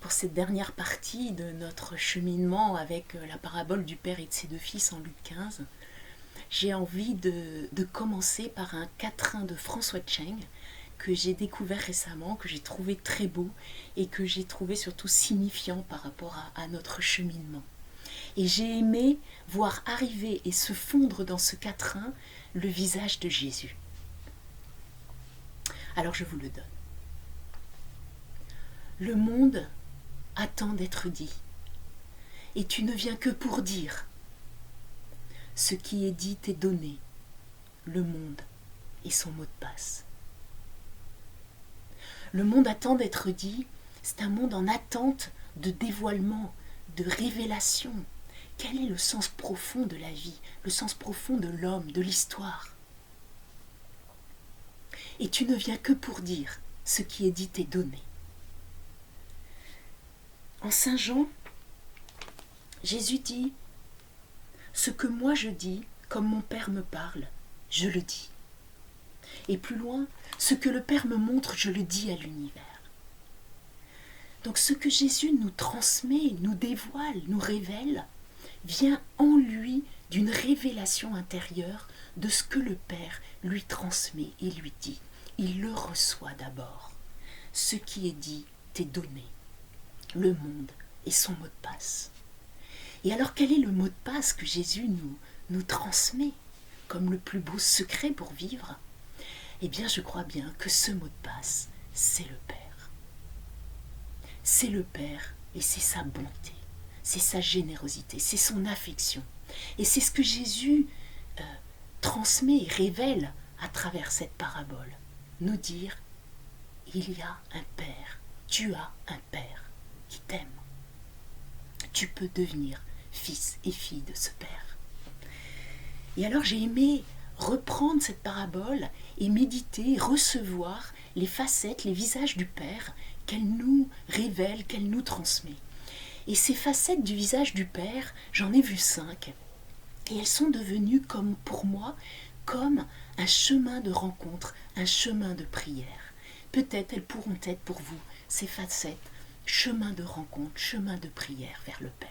pour cette dernière partie de notre cheminement avec la parabole du Père et de ses deux fils en Luc 15. J'ai envie de commencer par un quatrain de François Tcheng que j'ai découvert récemment, que j'ai trouvé très beau et que j'ai trouvé surtout signifiant par rapport à notre cheminement. Et j'ai aimé voir arriver et se fondre dans ce quatrain le visage de Jésus. Alors je vous le donne. Le monde attend d'être dit, et tu ne viens que pour dire. Ce qui est dit est donné, le monde et son mot de passe. Le monde attend d'être dit, c'est un monde en attente de dévoilement, de révélation. Quel est le sens profond de la vie, le sens profond de l'homme, de l'histoire? Et tu ne viens que pour dire, ce qui est dit est donné. En Saint Jean, Jésus dit « Ce que moi je dis, comme mon Père me parle, je le dis. » Et plus loin, « Ce que le Père me montre, je le dis à l'univers. » Donc ce que Jésus nous transmet, nous dévoile, nous révèle, vient en lui d'une révélation intérieure de ce que le Père lui transmet et lui dit. Il le reçoit d'abord. Ce qui est dit t'est donné. Le monde et son mot de passe. Et alors quel est le mot de passe que Jésus nous transmet comme le plus beau secret pour vivre? Eh bien je crois bien que ce mot de passe, c'est le Père. C'est le Père et c'est sa bonté, c'est sa générosité, c'est son affection. Et c'est ce que Jésus transmet et révèle à travers cette parabole. Nous dire, il y a un Père, tu as un Père qui t'aime. Tu peux devenir fils et fille de ce Père. Et alors j'ai aimé reprendre cette parabole et méditer, recevoir les facettes, les visages du Père qu'elle nous révèle, qu'elle nous transmet. Et ces facettes du visage du Père, j'en ai vu 5. Et elles sont devenues comme pour moi, comme un chemin de rencontre, un chemin de prière. Peut-être elles pourront être pour vous, ces facettes, chemin de rencontre, chemin de prière vers le Père.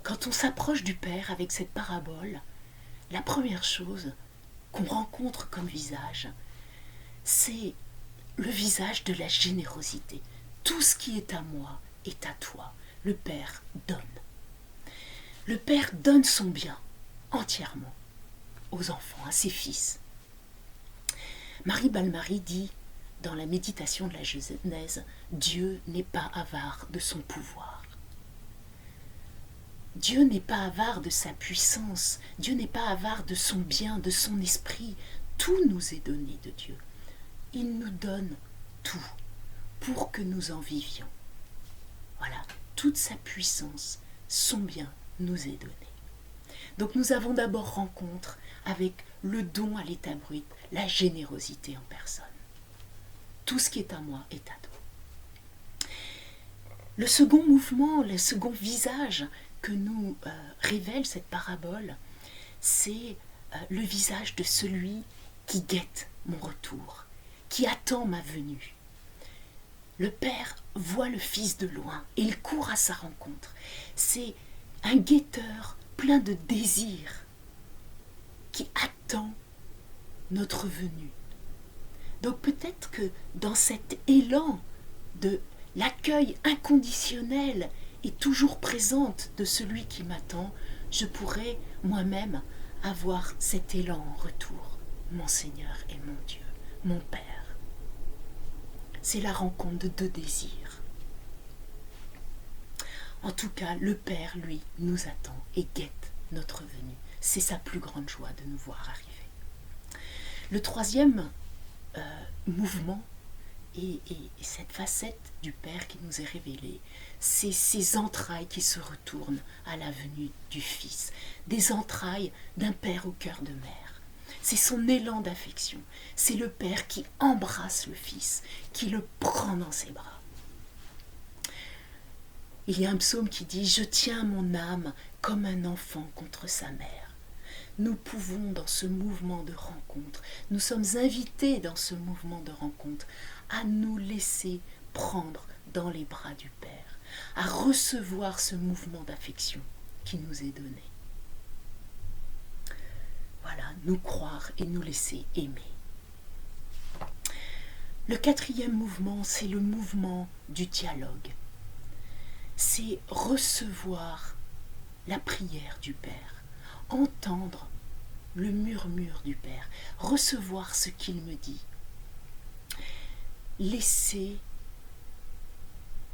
Quand on s'approche du Père avec cette parabole, la première chose qu'on rencontre comme visage, c'est le visage de la générosité. Tout ce qui est à moi est à toi. Le Père donne. Le Père donne son bien entièrement aux enfants, à ses fils. Marie Balmary dit dans la méditation de la Genèse, Dieu n'est pas avare de son pouvoir. Dieu n'est pas avare de sa puissance. Dieu n'est pas avare de son bien, de son esprit. Tout nous est donné de Dieu. Il nous donne tout pour que nous en vivions. Voilà, toute sa puissance, son bien nous est donné. Donc nous avons d'abord rencontre avec le don à l'état brut, la générosité en personne. Tout ce qui est à moi est à toi. Le second mouvement, le second visage que nous révèle cette parabole, c'est le visage de celui qui guette mon retour, qui attend ma venue. Le Père voit le Fils de loin et il court à sa rencontre. C'est un guetteur plein de désir qui attend notre venue. Donc peut-être que dans cet élan de l'accueil inconditionnel et toujours présente de celui qui m'attend, je pourrais moi-même avoir cet élan en retour. Mon Seigneur et mon Dieu, mon Père. C'est la rencontre de deux désirs. En tout cas, le Père, lui, nous attend et guette notre venue. C'est sa plus grande joie de nous voir arriver. Le troisième mouvement et cette facette du Père qui nous est révélée, c'est ces entrailles qui se retournent à la venue du Fils. Des entrailles d'un Père au cœur de mère. C'est son élan d'affection. C'est le Père qui embrasse le Fils, qui le prend dans ses bras. Il y a un psaume qui dit « Je tiens mon âme comme un enfant contre sa mère ». Nous pouvons dans ce mouvement de rencontre, nous sommes invités dans ce mouvement de rencontre à nous laisser prendre dans les bras du Père, à recevoir ce mouvement d'affection qui nous est donné. Voilà, nous croire et nous laisser aimer. Le quatrième mouvement, c'est le mouvement du dialogue. C'est recevoir la prière du Père, entendre le murmure du Père, recevoir ce qu'il me dit, laisser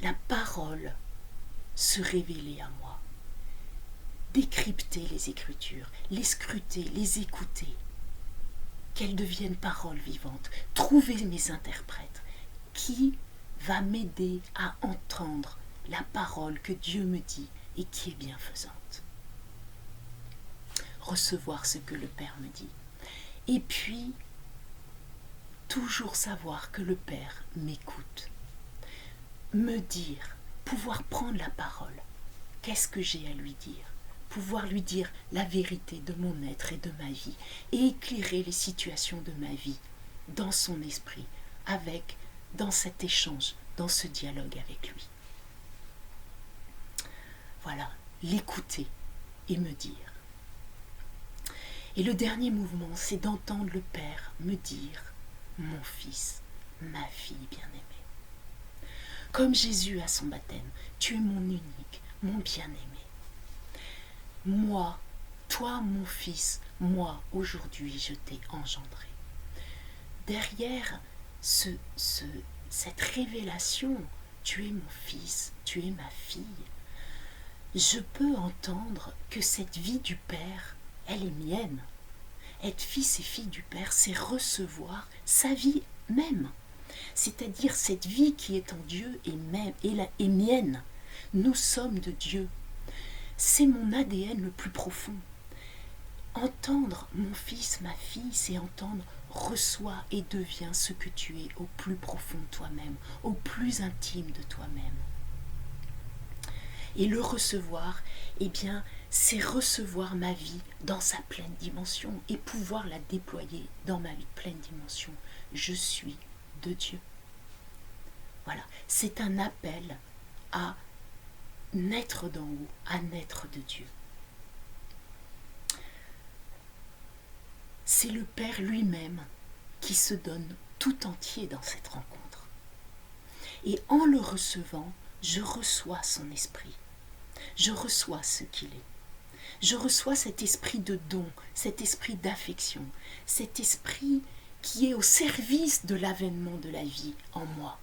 la parole se révéler à moi, décrypter les Écritures, les scruter, les écouter, qu'elles deviennent paroles vivantes, trouver mes interprètes, qui va m'aider à entendre la parole que Dieu me dit et qui est bienfaisante. Recevoir ce que le Père me dit. Et puis, toujours savoir que le Père m'écoute. Me dire, pouvoir prendre la parole. Qu'est-ce que j'ai à lui dire? Pouvoir lui dire la vérité de mon être et de ma vie et éclairer les situations de ma vie dans son esprit, dans cet échange, dans ce dialogue avec lui. Voilà, l'écouter et me dire. Et le dernier mouvement, c'est d'entendre le Père me dire « Mon fils, ma fille bien-aimée ». Comme Jésus à son baptême, tu es mon unique, mon bien-aimé. Moi, toi mon fils, moi aujourd'hui je t'ai engendré. Derrière cette révélation, tu es mon fils, tu es ma fille, je peux entendre que cette vie du Père, elle est mienne. Être fils et fille du Père, c'est recevoir sa vie même. C'est-à-dire cette vie qui est en Dieu est mienne. Nous sommes de Dieu. C'est mon ADN le plus profond. Entendre mon fils, ma fille, c'est entendre reçois et deviens ce que tu es au plus profond de toi-même, au plus intime de toi-même. Et le recevoir, eh bien, c'est recevoir ma vie dans sa pleine dimension et pouvoir la déployer dans ma pleine dimension. Je suis de Dieu. Voilà, c'est un appel à naître d'en haut, à naître de Dieu. C'est le Père lui-même qui se donne tout entier dans cette rencontre. Et en le recevant, je reçois son esprit. Je reçois ce qu'il est. Je reçois cet esprit de don, cet esprit d'affection, cet esprit qui est au service de l'avènement de la vie en moi.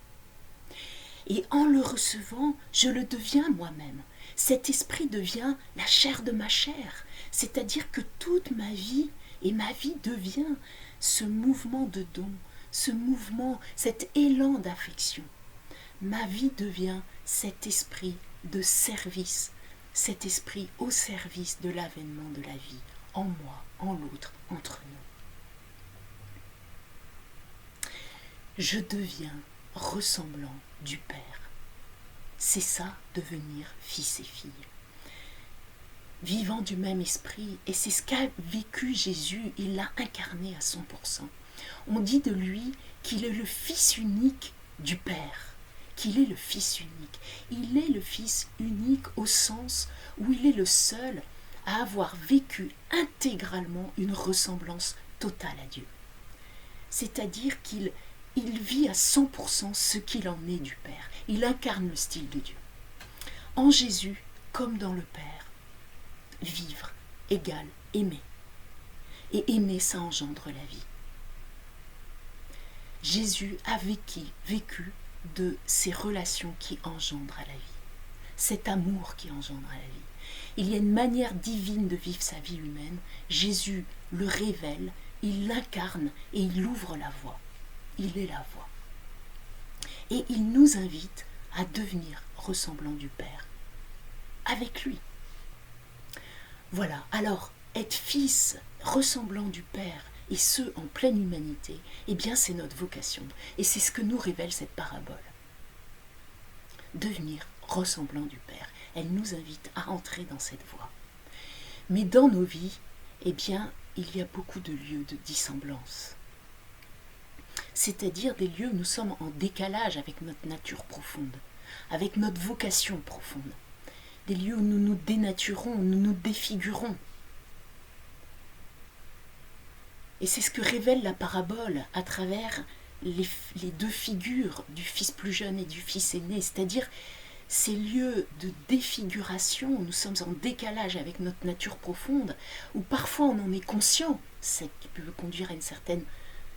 Et en le recevant, je le deviens moi-même. Cet esprit devient la chair de ma chair, c'est-à-dire que toute ma vie, et ma vie devient ce mouvement de don, ce mouvement, cet élan d'affection. Ma vie devient cet esprit de service, cet esprit au service de l'avènement de la vie, en moi, en l'autre, entre nous. Je deviens ressemblant du Père. C'est ça, devenir fils et fille. Vivant du même esprit, et c'est ce qu'a vécu Jésus, il l'a incarné à 100%. On dit de lui qu'il est le fils unique du Père, qu'il est le fils unique. Il est le fils unique au sens où il est le seul à avoir vécu intégralement une ressemblance totale à Dieu. C'est-à-dire qu'il vit à 100% ce qu'il en est du Père. Il incarne le style de Dieu. En Jésus, comme dans le Père, vivre égale aimer. Et aimer, ça engendre la vie. Jésus a vécu de ces relations qui engendrent à la vie. Cet amour qui engendre à la vie. Il y a une manière divine de vivre sa vie humaine. Jésus le révèle, il l'incarne et il ouvre la voie. Il est la voie. Et il nous invite à devenir ressemblant du Père avec lui. Voilà, alors être fils ressemblant du Père et ce en pleine humanité, eh bien c'est notre vocation. Et c'est ce que nous révèle cette parabole. Devenir ressemblant du Père. Elle nous invite à entrer dans cette voie. Mais dans nos vies, eh bien, il y a beaucoup de lieux de dissemblance. c'est-à-dire des lieux où nous sommes en décalage avec notre nature profonde, avec notre vocation profonde, des lieux où nous nous dénaturons, où nous nous défigurons. Et c'est ce que révèle la parabole à travers les deux figures du fils plus jeune et du fils aîné, c'est-à-dire ces lieux de défiguration où nous sommes en décalage avec notre nature profonde, où parfois on en est conscient, ce qui peut conduire à un certain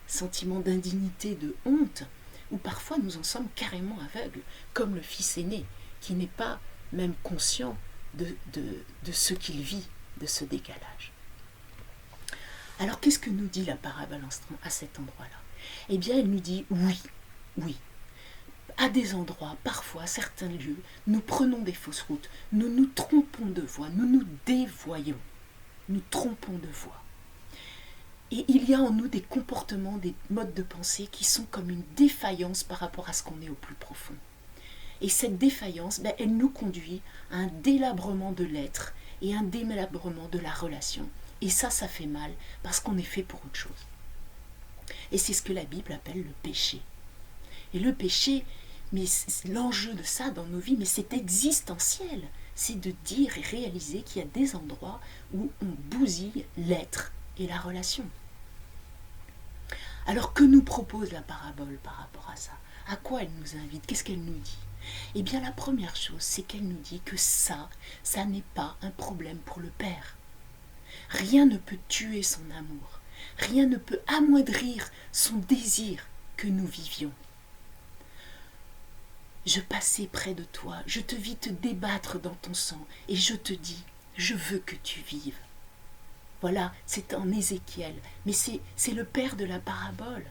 sentiment d'indignité, de honte, où parfois nous en sommes carrément aveugles, comme le fils aîné, qui n'est pas même conscient de ce qu'il vit, de ce décalage. Alors qu'est-ce que nous dit la parabole à cet endroit-là? Eh bien, elle nous dit oui. À des endroits, parfois, à certains lieux, nous prenons des fausses routes, nous nous trompons de voie, nous nous dévoyons, nous trompons de voie. Et il y a en nous des comportements, des modes de pensée qui sont comme une défaillance par rapport à ce qu'on est au plus profond. Et cette défaillance, elle nous conduit à un délabrement de l'être et un délabrement de la relation. Et ça fait mal parce qu'on est fait pour autre chose. Et c'est ce que la Bible appelle le péché. Et le péché, mais l'enjeu de ça dans nos vies, mais c'est existentiel. C'est de dire et réaliser qu'il y a des endroits où on bousille l'être et la relation. Alors que nous propose la parabole par rapport à ça? À quoi elle nous invite? Qu'est-ce qu'elle nous dit? Eh bien la première chose, c'est qu'elle nous dit que ça n'est pas un problème pour le Père. Rien ne peut tuer son amour. Rien ne peut amoindrir son désir que nous vivions. Je passais près de toi, je te vis te débattre dans ton sang, et je te dis, je veux que tu vives. Voilà, c'est en Ézéchiel, mais c'est le père de la parabole.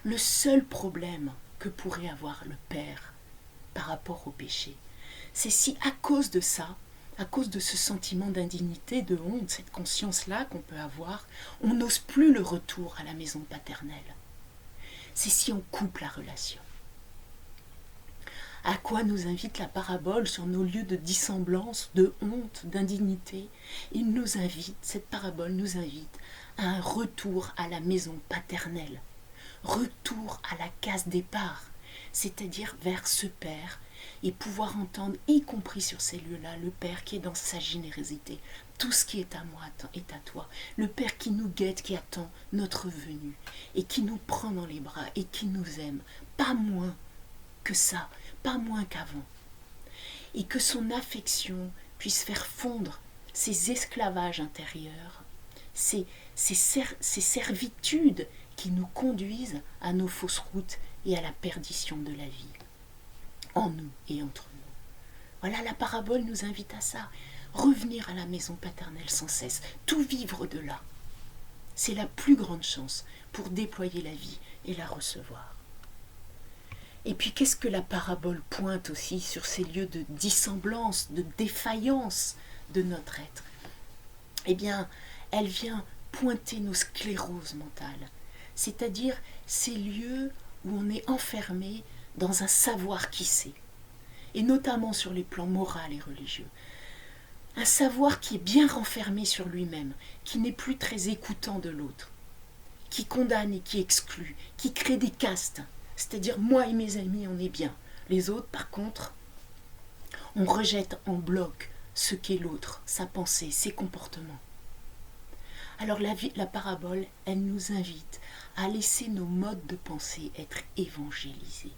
Le seul problème que pourrait avoir le Père par rapport au péché, c'est si à cause de ça, à cause de ce sentiment d'indignité, de honte, cette conscience-là qu'on peut avoir, on n'ose plus le retour à la maison paternelle. C'est si on coupe la relation. À quoi nous invite la parabole sur nos lieux de dissemblance, de honte, d'indignité? Cette parabole nous invite à un retour à la maison paternelle, retour à la case départ, c'est-à-dire vers ce Père, et pouvoir entendre, y compris sur ces lieux-là, le Père qui est dans sa générosité. Tout ce qui est à moi est à toi. Le Père qui nous guette, qui attend notre venue, et qui nous prend dans les bras, et qui nous aime, pas moins que ça, pas moins qu'avant. Et que son affection puisse faire fondre ces esclavages intérieurs, ces servitudes qui nous conduisent à nos fausses routes et à la perdition de la vie, en nous et entre nous. Voilà, la parabole nous invite à ça, revenir à la maison paternelle sans cesse, tout vivre de là. C'est la plus grande chance pour déployer la vie et la recevoir. Et puis qu'est-ce que la parabole pointe aussi sur ces lieux de dissemblance, de défaillance de notre être? Eh bien, elle vient pointer nos scléroses mentales, c'est-à-dire ces lieux où on est enfermé dans un savoir qui sait, et notamment sur les plans moral et religieux. Un savoir qui est bien renfermé sur lui-même, qui n'est plus très écoutant de l'autre, qui condamne et qui exclut, qui crée des castes, c'est-à-dire moi et mes amis on est bien, les autres par contre, on rejette en bloc ce qu'est l'autre, sa pensée, ses comportements. Alors la parabole, elle nous invite à laisser nos modes de pensée être évangélisés.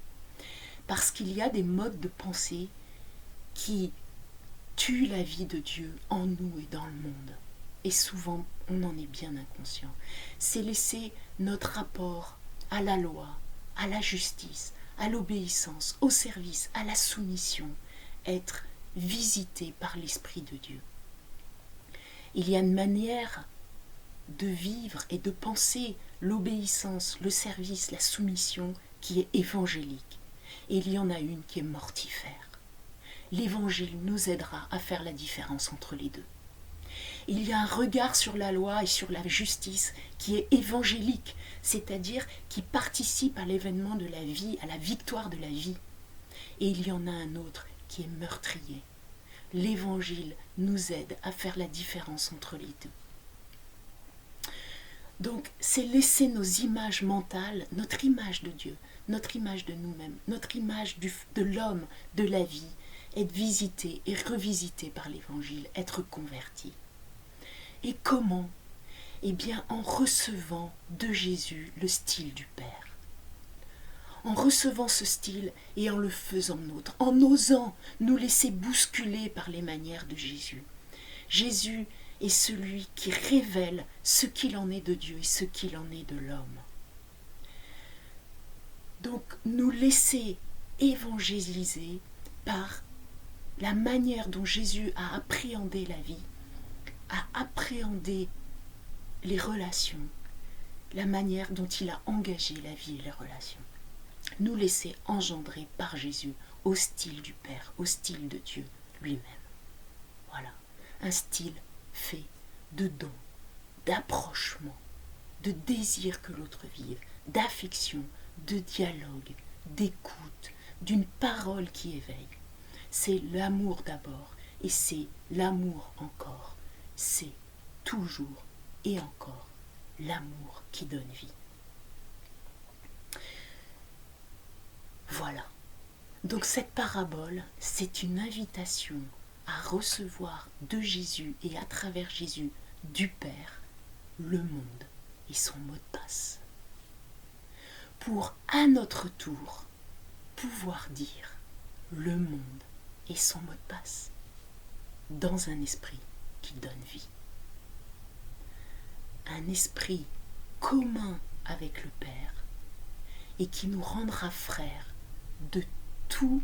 Parce qu'il y a des modes de pensée qui tuent la vie de Dieu en nous et dans le monde. Et souvent, on en est bien inconscient. C'est laisser notre rapport à la loi, à la justice, à l'obéissance, au service, à la soumission, être visité par l'Esprit de Dieu. Il y a une manière de vivre et de penser l'obéissance, le service, la soumission qui est évangélique. Et il y en a une qui est mortifère. L'évangile nous aidera à faire la différence entre les deux. Il y a un regard sur la loi et sur la justice qui est évangélique, c'est-à-dire qui participe à l'événement de la vie, à la victoire de la vie. Et il y en a un autre qui est meurtrier. L'évangile nous aide à faire la différence entre les deux. Donc, c'est laisser nos images mentales, notre image de Dieu, notre image de nous-mêmes, notre image de l'homme, de la vie, être visitée et revisitée par l'Évangile, être converti. Et comment? Eh bien, en recevant de Jésus le style du Père. En recevant ce style et en le faisant nôtre, en osant nous laisser bousculer par les manières de Jésus. Jésus est celui qui révèle ce qu'il en est de Dieu et ce qu'il en est de l'homme. Donc, nous laisser évangéliser par la manière dont Jésus a appréhendé la vie, a appréhendé les relations, la manière dont il a engagé la vie et les relations. Nous laisser engendrer par Jésus au style du Père, au style de Dieu lui-même. Voilà, un style fait de dons, d'approchement, de désir que l'autre vive, d'affection, de dialogue, d'écoute, d'une parole qui éveille. C'est l'amour d'abord et c'est l'amour encore. C'est toujours et encore l'amour qui donne vie. Voilà. Donc cette parabole, c'est une invitation à recevoir de Jésus et à travers Jésus du Père le monde et son mot de passe. Pour à notre tour pouvoir dire le monde et son mot de passe dans un esprit qui donne vie. Un esprit commun avec le Père et qui nous rendra frères de tous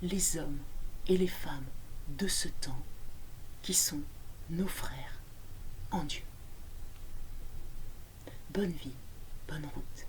les hommes et les femmes de ce temps qui sont nos frères en Dieu. Bonne vie, bonne route.